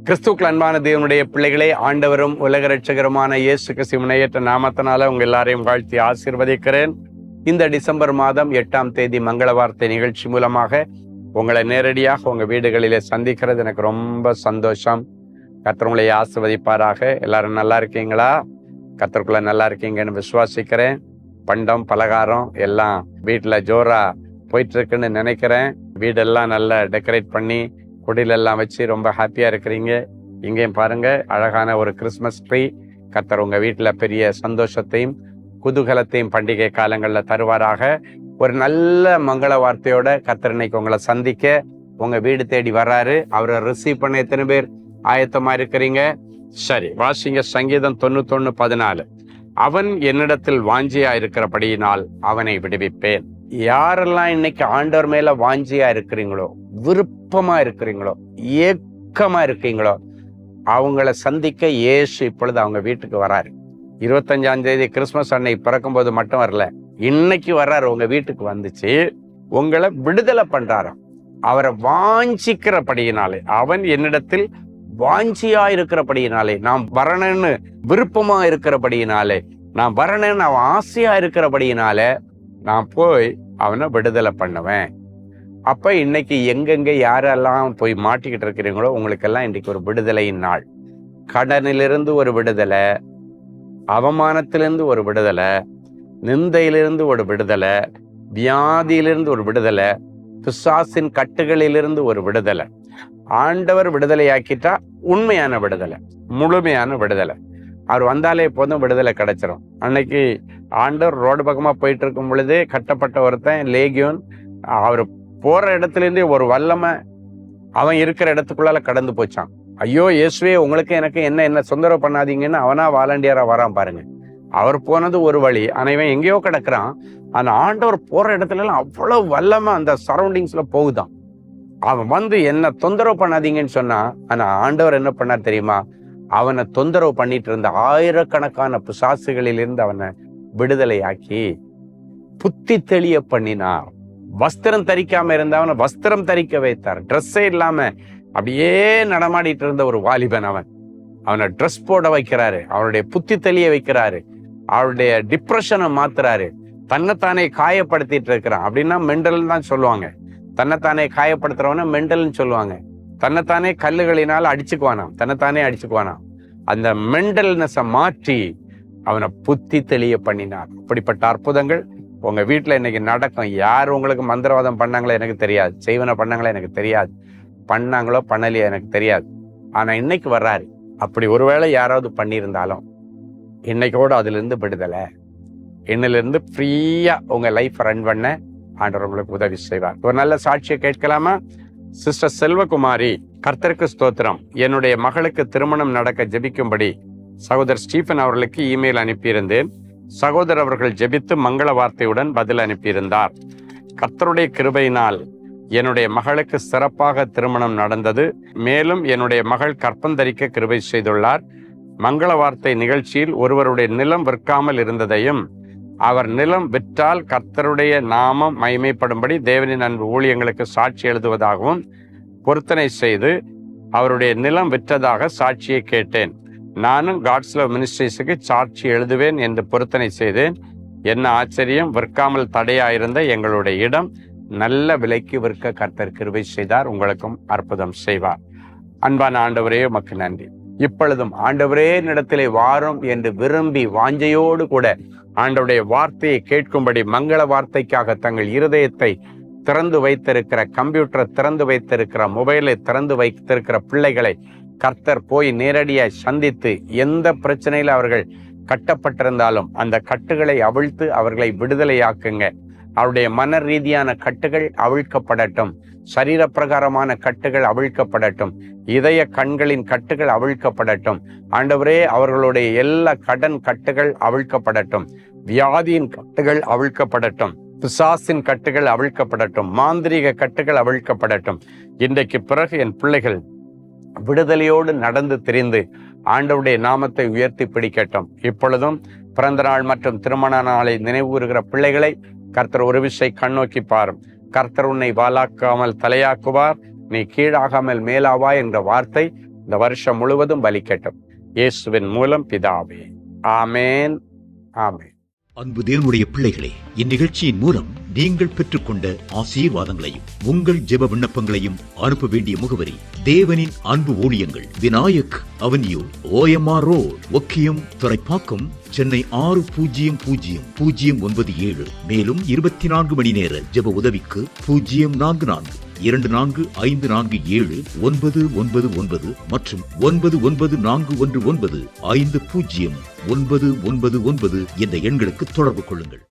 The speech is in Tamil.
கிறிஸ்துக்கள் அன்பான தேவனுடைய பிள்ளைகளே, ஆண்டவரும் உலக ரட்சகருமான இயேசு கிறிஸ்து முனையற்ற நாமத்தினால உங்க எல்லாரையும் வாழ்த்தி ஆசீர்வதிக்கிறேன். இந்த டிசம்பர் மாதம் 8ஆம் தேதி மங்கள வார்த்தை நிகழ்ச்சி மூலமாக உங்களை நேரடியாக உங்க வீடுகளிலே சந்திக்கிறது எனக்கு ரொம்ப சந்தோஷம். கர்த்தர் உங்களை ஆசீர்வதிப்பாராக. எல்லாரும் நல்லா இருக்கீங்களா? கர்த்தருக்குள்ள நல்லா இருக்கீங்கன்னு விசுவாசிக்கிறேன். பண்டம் பலகாரம் எல்லாம் வீட்டில் ஜோரா போயிட்டு இருக்குன்னு நினைக்கிறேன். வீடெல்லாம் நல்லா டெக்கரேட் பண்ணி கொடியிலெல்லாம் வச்சு ரொம்ப ஹாப்பியாக இருக்கிறீங்க. இங்கேயும் பாருங்க, அழகான ஒரு கிறிஸ்மஸ் ட்ரீ. கர்த்தர் உங்கள் வீட்டில் பெரிய சந்தோஷத்தையும் குதூகலத்தையும் பண்டிகை காலங்களில் தருவாராக. ஒரு நல்ல மங்கள வார்த்தையோட கர்த்தர் இன்னைக்கு உங்களை சந்திக்க உங்கள் வீடு தேடி வர்றாரு. அவரை ரிசீவ் பண்ண எத்தனை பேர் ஆயத்தமாக இருக்கிறீங்க? சரி, வாசிங்க சங்கீதம் 91:14. அவன் என்னிடத்தில் வாஞ்சியா இருக்கிறபடியினால் அவனை விடுவிப்பேன். யாரெல்லாம் இன்னைக்கு ஆண்டவர் மேல வாஞ்சியா இருக்கிறீங்களோ, விருப்பமா இருக்கிறீங்களோ, ஏக்கமா இருக்கீங்களோ, அவங்கள சந்திக்க இயேசு இப்பொழுது அவங்க வீட்டுக்கு வராரு. 25ஆம் தேதி கிறிஸ்துமஸ் அன்னைக்கு பிறக்கும்போது மட்டும் வரல, இன்னைக்கு வர்றாரு. உங்க வீட்டுக்கு வந்துச்சு உங்களை விடுதலை பண்றாராம். அவரை வாஞ்சிக்கிறபடியினாலே, அவன் என்னிடத்தில் வாஞ்சியா இருக்கிறபடியினாலே, நாம் வரணும்னு விருப்பமா இருக்கிறபடியினாலே, நான் வரணும்னு அவன் ஆசையா இருக்கிறபடியினாலே நான் போய் அவனை விடுதலை பண்ணுவேன். அப்ப இன்னைக்கு எங்கெங்க யாரெல்லாம் போய் மாட்டிக்கிட்டு இருக்கிறீங்களோ உங்களுக்கெல்லாம் இன்னைக்கு ஒரு விடுதலையின் நாள். கடனிலிருந்து ஒரு விடுதலை, அவமானத்திலிருந்து ஒரு விடுதலை, நிந்தையிலிருந்து ஒரு விடுதலை, வியாதியிலிருந்து ஒரு விடுதலை, பிசாசின் கட்டுகளிலிருந்து ஒரு விடுதலை. ஆண்டவர் விடுதலையாக்கிட்டா உண்மையான விடுதலை, முழுமையான விடுதலை. அவர் வந்தாலே போதும் விடுதலை கிடைச்சிரும். அன்னைக்கு ஆண்டவர் ரோடு பக்கமாக போயிட்டு இருக்கும் பொழுதே கட்டப்பட்ட ஒருத்தன் லேகியோன், அவர் போற இடத்துல இருந்தே ஒரு வல்லமை அவன் இருக்கிற இடத்துக்குள்ளால கடந்து போச்சான். ஐயோ இயேசுவே, உங்களுக்கு எனக்கு என்ன தொந்தரவு பண்ணாதீங்கன்னு அவனா வாலண்டியரா வரான் பாருங்க. அவர் போனது ஒரு வழி, ஆனா இவன் எங்கேயோ கிடக்குறான். அந்த ஆண்டவர் போற இடத்துல எல்லாம் அவ்வளவு வல்லமை அந்த சரௌண்டிங்ஸ்ல போகுதான். அவன் வந்து என்ன தொந்தரவு பண்ணாதீங்கன்னு சொன்னா, ஆனா ஆண்டவர் என்ன பண்ணார் தெரியுமா? அவனை தொந்தரவு பண்ணிட்டு இருந்த ஆயிரக்கணக்கான பிசாசுகளில் இருந்து அவனை விடுதலையாக்கி புத்தி தெளிய பண்ணினார். வஸ்திரம் தரிக்காம இருந்தவனை வஸ்திரம் தரிக்க வைத்தார். ட்ரெஸ்ஸே இல்லாம அப்படியே நடமாடிட்டு இருந்த ஒரு வாலிபன் அவனை ட்ரெஸ் போட வைக்கிறாரு. அவனுடைய புத்தி தெளிய வைக்கிறாரு. அவருடைய டிப்ரெஷனை மாத்துறாரு. தன்னைத்தானே காயப்படுத்திட்டு இருக்கிறான் அப்படின்னா மெண்டல் தான் சொல்லுவாங்க. தன்னைத்தானே காயப்படுத்துறவன மெண்டல்னு சொல்லுவாங்க. தன்னைத்தானே கல்லுகளினால் தன்னைத்தானே அடிச்சுக்குவானாம். அந்த மெண்டல்னஸை மாற்றி அவனை புத்தி தெளிய பண்ணினார். அப்படிப்பட்ட அற்புதங்கள் உங்க வீட்டுல இன்னைக்கு நடக்கும். யார் உங்களுக்கு மந்திரவாதம் பண்ணாங்களோ எனக்கு தெரியாது, செய்வன பண்ணாங்களோ எனக்கு தெரியாது, பண்ணாங்களோ பண்ணலையோ எனக்கு தெரியாது. ஆனா இன்னைக்கு வர்றாரு. அப்படி ஒருவேளை யாராவது பண்ணியிருந்தாலும் இன்னைக்கோடு அதுல இருந்து விடுதலை, இன்னிலிருந்து ஃப்ரீயா உங்க லைஃப் ரன் பண்ண ஆண்டவர் உங்களுக்கு உதவி செய்வார். ஒரு நல்ல சாட்சியை கேட்கலாமா? சிஸ்டர் செல்வகுமாரி, கர்த்தருக்கு ஸ்தோத்திரம். என்னுடைய மகளுக்கு திருமணம் நடக்க ஜெபிக்கும்படி சகோதரர் ஸ்டீஃபன் அவர்களுக்கு இமெயில் அனுப்பியிருந்தேன். சகோதரர் அவர்கள் ஜெபித்து மங்கள வார்த்தையுடன் பதில் அனுப்பியிருந்தார். கர்த்தருடைய கிருபையினால் என்னுடைய மகளுக்கு சிறப்பாக திருமணம் நடந்தது. மேலும் என்னுடைய மகள் கற்பந்தரிக்க கிருபை செய்துள்ளார். மங்கள வார்த்தை நிகழ்ச்சியில் ஒருவருடைய நிலம் விற்காமல் இருந்ததையும், அவர் நிலம் விற்றால் கர்த்தருடைய நாமம் மகிமைப்படும்படி தேவனின் அன்பு ஊழியங்களுக்கு சாட்சி எழுதுவதாகவும் பொருத்தனை செய்து அவருடைய நிலம் விற்றதாக சாட்சியை கேட்டேன். நானும் காட்ஸ் லவ் மினிஸ்ட்ரீஸுக்கு சாட்சி எழுதுவேன் என்று பொருத்தனை செய்தேன். என்ன ஆச்சரியம்! விற்காமல் தடையாயிருந்த எங்களுடைய இடம் நல்ல விலைக்கு விற்க கர்த்தர் கிருபை செய்தார். உங்களுக்கும் அற்புதம் செய்வார். அன்பான ஆண்டவரே, உமக்கு நன்றி. இப்பொழுதும் ஆண்டவரே என்னிடத்திலே வாரும் என்று விரும்பி வாஞ்சையோடு கூட ஆண்டவருடைய வார்த்தையை கேட்கும்படி மங்கள வார்த்தைக்காக தங்கள் இருதயத்தை திறந்து வைத்திருக்கிற, கம்ப்யூட்டரை திறந்து வைத்திருக்கிற, மொபைலை திறந்து வைத்திருக்கிற பிள்ளைகளை கர்த்தர் போய் நேரடியாக சந்தித்து, எந்த பிரச்சனையில அவர்கள் கட்டப்பட்டிருந்தாலும் அந்த கட்டுகளை அவிழ்த்து அவர்களை விடுதலையாக்குங்க. அவருடைய மன ரீதியான கட்டுகள் அவிழ்க்கப்படட்டும், சரீர பிரகாரமான கட்டுகள் அவிழ்க்கப்படட்டும், இதய கண்களின் கட்டுகள் அவிழ்க்கப்படட்டும். ஆண்டவரே, அவர்களுடைய எல்லா கடன் கட்டுகள் அவிழ்க்கப்படட்டும், வியாதியின் கட்டுகள் அவிழ்க்கப்படட்டும், பிசாசின் கட்டுகள் அவிழ்க்கப்படட்டும், மாந்திரீக கட்டுகள் அவிழ்க்கப்படட்டும். இன்றைக்கு பிறகு என் பிள்ளைகள் விடுதலையோடு நடந்து திரிந்து ஆண்டவருடைய நாமத்தை உயர்த்தி பிடிக்கட்டும். இப்பொழுதும் பிறந்த நாள் மற்றும் திருமண நாளை நினைவுறுகிற பிள்ளைகளை கர்த்தர் ஒரு விசை கண்ணோக்கி பாரும். கர்த்தர் உன்னை வாலாக்காமல் தலையாக்குவார், நீ கீழாகாமல் மேலாவா என்ற வார்த்தை இந்த வருஷம் முழுவதும் பலிக்கட்டும். இயேசுவின் மூலம் பிதாவே, ஆமேன், ஆமேன். அன்பு தேவனுடைய பிள்ளைகளே, இந்நிகழ்ச்சியின் மூலம் நீங்கள் பெற்றுக்கொண்ட ஆசீர்வாதங்களையும் உங்கள் ஜெப விண்ணப்பங்களையும் அனுப்ப வேண்டிய முகவரி: தேவனின் அன்பு ஊழியங்கள், Vinayak avenue, OMR road, Okkiyam, Thoraipakkam, Chennai 600097. மேலும் 24 மணி நேர ஜெப உதவிக்கு 044-24547-999 மற்றும் 9941150999 என்ற எண்களுக்கு தொடர்பு கொள்ளுங்கள்.